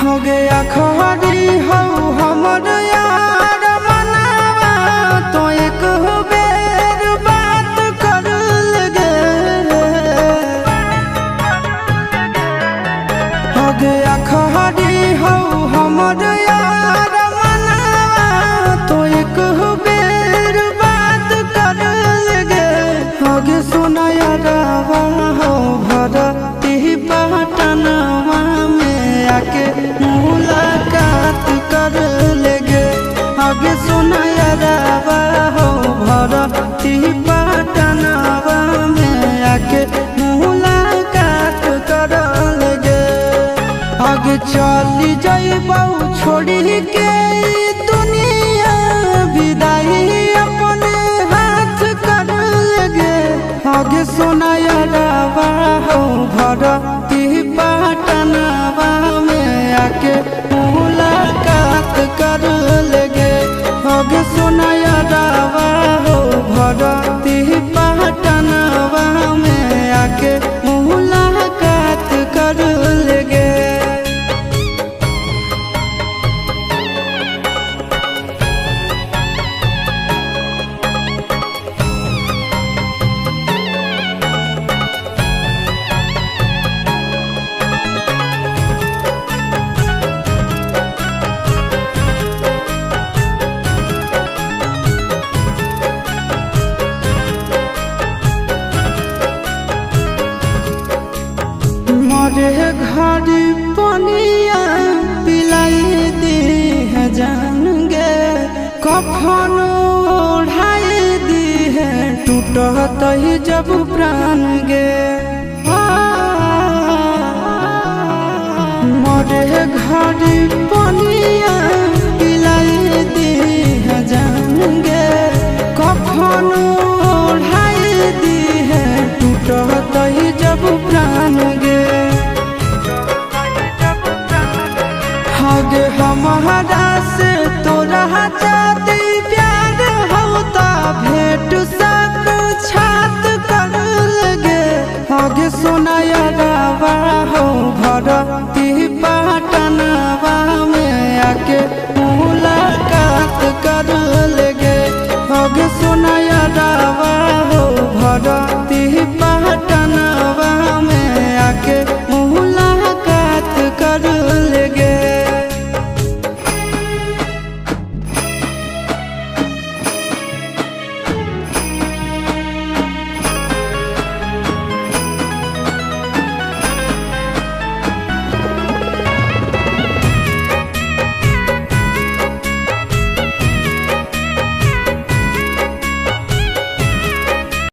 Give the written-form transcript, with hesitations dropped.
हो गया खरी हो हमर यार मनावा तो एक बेर बात कर लगे। हो गया खरी हो हमर यार मनावा तो एक बेर बात कर लगे। हो गे सुना यारवा हो भरती पटनवा में आके मुलाकात कर लेगे। आगे सुना यारवा हो भरती पटनवा में आके मुलाकात कर लेगे। आगे चली जाइबौ छोड़ी के दुनिया विदाई अपने हाथ कर लेगे। आगे सुना यारवा हो भरती पटनवा में आके मुलाकात कर लेगे। आगे सुना यारवा हो भरती पटनवा में आके मुलाकात कर लेगे। मोरे घर पनिया पिलाई दी है जान गे। कफन ओढ़ाई दी है टूटत ही जब प्राण गे। मोरे घर पनिया पिलाई दी है जान गे। कफन ओढ़ाई दी है टूटत ही जब प्राण गे। आगे हमारा से तोरा जाती प्यार होता भेंट साथ छात कर लगे। आगे सुना यारवा